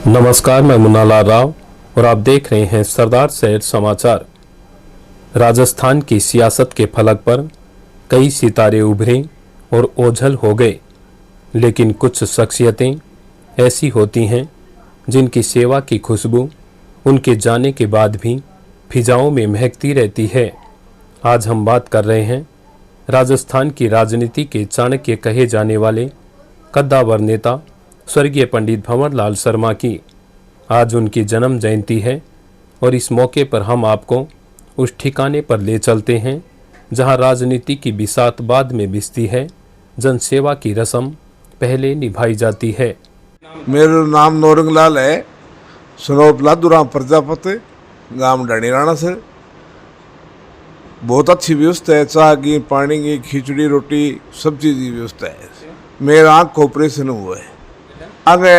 नमस्कार, मैं मुन्ना लाल राव और आप देख रहे हैं सरदार शहर समाचार। राजस्थान की सियासत के फलक पर कई सितारे उभरे और ओझल हो गए, लेकिन कुछ शख्सियतें ऐसी होती हैं जिनकी सेवा की खुशबू उनके जाने के बाद भी फिजाओं में महकती रहती है। आज हम बात कर रहे हैं राजस्थान की राजनीति के चाणक्य कहे जाने वाले कद्दावर नेता स्वर्गीय पंडित भंवर लाल शर्मा की। आज उनकी जन्म जयंती है और इस मौके पर हम आपको उस ठिकाने पर ले चलते हैं जहां राजनीति की बिसात बाद में बिसती है, जनसेवा की रस्म पहले निभाई जाती है। मेरा नाम नौरंग लाल है। सनोप लादूराम प्रजापति, गांव ढणीराणा से। बहुत अच्छी व्यवस्था है, चाय की, पानी की, खिचड़ी, रोटी, सब चीज़ की व्यवस्था है। मेरा आँख का ऑपरेशन हुआ है। आगे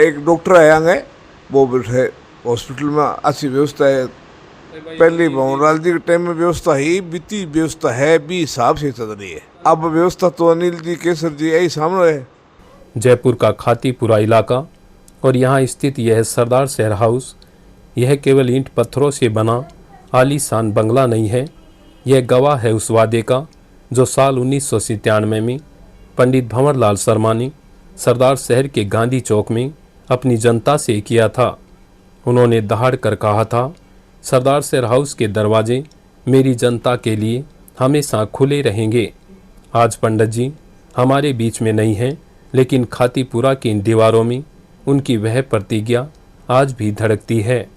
एक डॉक्टर है, आगे वो बैठे हॉस्पिटल में। अच्छी व्यवस्था है। पहली भंवरलाल जी के टाइम में व्यवस्था ही बीती, व्यवस्था है भी हिसाब से चल रही है। अब व्यवस्था तो अनिल जी, केसर जी यही सामने है। जयपुर का खातीपुरा इलाका और यहाँ स्थित यह सरदार शहर हाउस, यह केवल ईंट पत्थरों से बना आलीशान बंगला नहीं है। यह गवाह है उस वादे का जो साल 1997 में पंडित भंवर लाल शर्मा ने सरदार शहर के गांधी चौक में अपनी जनता से किया था। उन्होंने दहाड़ कर कहा था, सरदार शहर हाउस के दरवाजे मेरी जनता के लिए हमेशा खुले रहेंगे। आज पंडित जी हमारे बीच में नहीं हैं, लेकिन खातीपुरा की इन दीवारों में उनकी वह प्रतिज्ञा आज भी धड़कती है।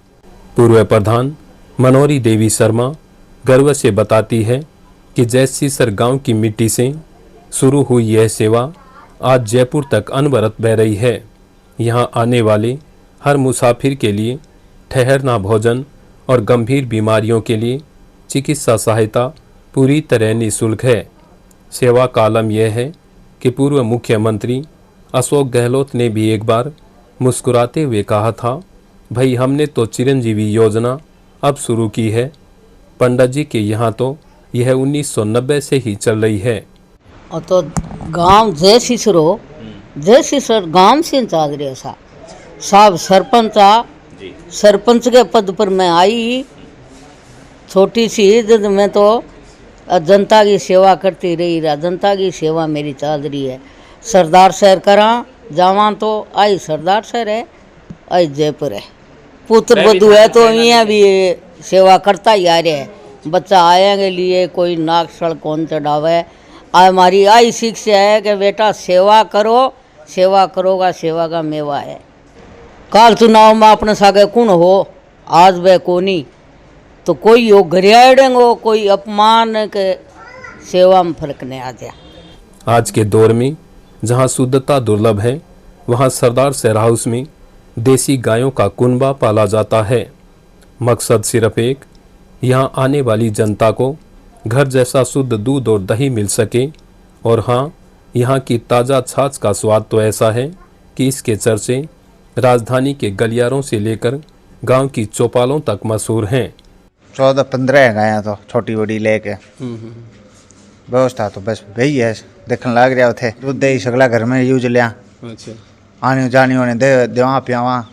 पूर्व प्रधान मनोरी देवी शर्मा गर्व से बताती है कि जैसीसर गांव की मिट्टी से शुरू हुई यह सेवा आज जयपुर तक अनवरत बह रही है। यहाँ आने वाले हर मुसाफिर के लिए ठहरना, भोजन और गंभीर बीमारियों के लिए चिकित्सा सहायता पूरी तरह निःशुल्क है। सेवा का आलम यह है कि पूर्व मुख्यमंत्री अशोक गहलोत ने भी एक बार मुस्कुराते हुए कहा था, भाई हमने तो चिरंजीवी योजना अब शुरू की है। पंडित जी के यहाँ तो यह 1990 से ही चल रही है। और तो गांव जैसीसर गांव से चाल रहे साहब सरपंच सरपंच के पद पर मैं आई छोटी सी, जब मैं तो जनता की सेवा करती रही। जनता की सेवा मेरी चल रही है। सरदार शहर करा जावा तो आई सरदार शहर है, आई जयपुर है। पुत्र बधू है तो यहाँ भी सेवा करता ही आ रहे है। बच्चा आएंगे लिए कोई नाक सड़ कौन चढ़ावे। हमारी आई शिक्षा है कि बेटा सेवा करो, सेवा करोगा सेवा का मेवा है। काल चुनाव में अपने सागे कौन हो, आज वह कोनी तो कोई हो घरियाड़ेंगो, कोई अपमान के सेवा में फर्क नहीं आ गया। आज के दौर में जहां शुद्धता दुर्लभ है, वहां सरदार शहर हाउस में देसी गायों का कुनबा पाला जाता है। मकसद सिर्फ एक, यहां आने वाली जनता को घर जैसा शुद्ध दूध और दही मिल सके। और हाँ, यहाँ की ताज़ा छाछ का स्वाद तो ऐसा है कि इसके चर्चे राजधानी के गलियारों से लेकर गांव की चौपालों तक मशहूर हैं। 14-15 गाया तो छोटी बड़ी लेके व्यवस्था तो बस वही है। देखने लग रहा थे दूध दही सगला घर में यूज लिया। अच्छा, आने जाने होने देवा पियावा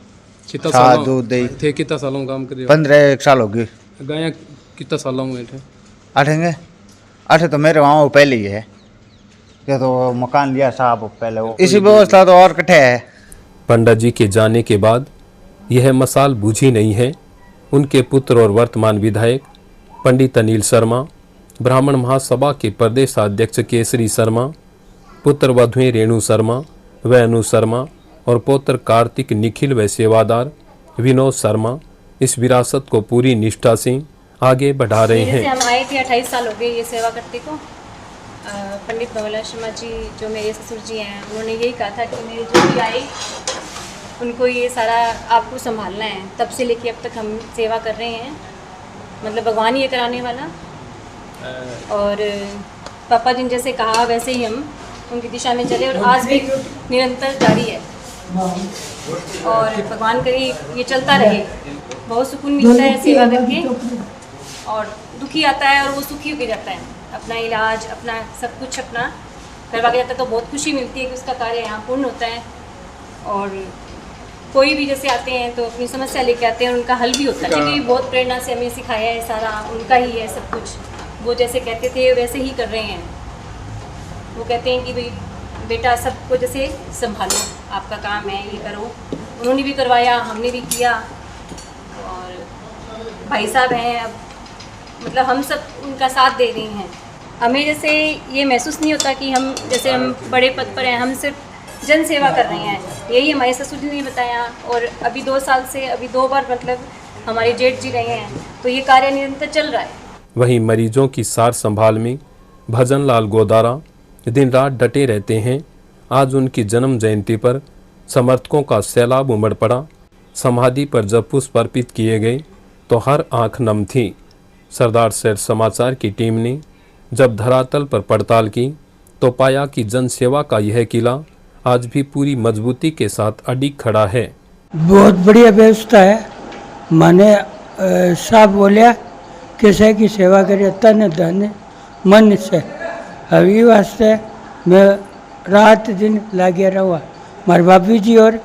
दूध दही थे कितना सालों काम कर रहे हो? 15 साल होगी। गाया कितना सालों में थे? आठे तो मेरे वहाँ पहले ही है कि तो मकान लिया साहब पहले वो इसी व्यवस्था तो और कटे है। पंडित जी के जाने के बाद यह मसाल बुझी नहीं है। उनके पुत्र और वर्तमान विधायक पंडित अनिल शर्मा, ब्राह्मण महासभा के प्रदेशाध्यक्ष केसरी शर्मा, पुत्र वधुएं रेणु शर्मा व अनु शर्मा और पौत्र कार्तिक निखिल व सेवादार विनोद शर्मा इस विरासत को पूरी निष्ठा से आगे बढ़ा रहे हैं। हम आए थे 28 साल हो गए ये सेवा करते को। पंडित भंवर लाल शर्मा जी जो मेरे ससुर जी हैं, उन्होंने यही कहा था कि मेरे जो भी आए उनको ये सारा आपको संभालना है। तब से लेके अब तक हम सेवा कर रहे हैं, मतलब भगवान ये कराने वाला। और पापा जी ने जैसे कहा वैसे ही हम उनकी दिशा में चले और आज भी निरंतर जारी है। और भगवान करे ये चलता रहे। बहुत सुकून मिलता है सेवा करके और दुखी आता है और वो सुखी होके जाता है। अपना इलाज, अपना सब कुछ अपना करवा के जाता है तो बहुत खुशी मिलती है कि उसका कार्य यहाँ पूर्ण होता है। और कोई भी जैसे आते हैं तो अपनी समस्या लेके आते हैं, उनका हल भी होता है। क्योंकि बहुत प्रेरणा से हमें सिखाया है, सारा उनका ही है सब कुछ। वो जैसे कहते थे वैसे ही कर रहे हैं। वो कहते हैं कि भाई बेटा सबको जैसे संभालो, आपका काम है, ये करो। उन्होंने भी करवाया, हमने भी किया। और भाई साहब हैं, अब मतलब हम सब उनका साथ दे रहे हैं। हमें जैसे ये महसूस नहीं होता कि हम जैसे हम बड़े पद पर हैं, हम सिर्फ जन सेवा कर रहे हैं। यही हमारे ससुर जी ने बताया। और अभी 2 साल से अभी 2 बार मतलब हमारे जेठ जी रहे हैं, तो ये कार्य निरंतर चल रहा है। वहीं मरीजों की सार संभाल में भजन लाल गोदारा दिन रात डटे रहते हैं। आज उनकी जन्म जयंती पर समर्थकों का सैलाब उमड़ पड़ा। समाधि पर जब पुष्प अर्पित किए गए तो हर आंख नम थी। सरदार शहर समाचार की टीम ने जब धरातल पर पड़ताल की तो पाया कि जन सेवा का यह किला आज भी पूरी मजबूती के साथ अडिग खड़ा है। बहुत बढ़िया व्यवस्था है। माने साहब बोलिया किसी की सेवा करिए तन धन मन से। अभी वास्ते मैं रात दिन लागे रहा। मारे बाबी जी और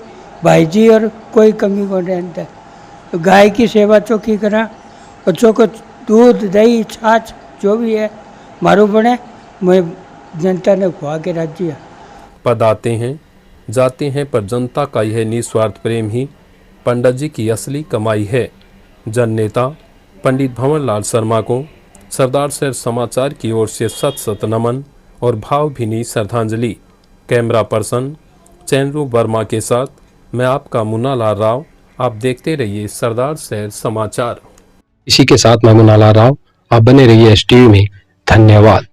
भाई जी और कोई कमी को रहता। गाय की सेवा चौकी करा, बच्चों को दूध दही छाछ जो भी है मारू बने, मैं जनता ने खुआ के राज्य। पद आते हैं जाते हैं, पर जनता का यह निस्वार्थ प्रेम ही पंडित जी की असली कमाई है। जन नेता पंडित भंवर लाल शर्मा को सरदार शहर समाचार की ओर से सत सत नमन और भावभीनी श्रद्धांजलि। कैमरा पर्सन चैनरू वर्मा के साथ मैं आपका मुन्ना लाल राव। आप देखते रहिए सरदार शहर समाचार। इसी के साथ मैं मुन्ना लाल राव, आप बने रहिए एसटीवी में। धन्यवाद।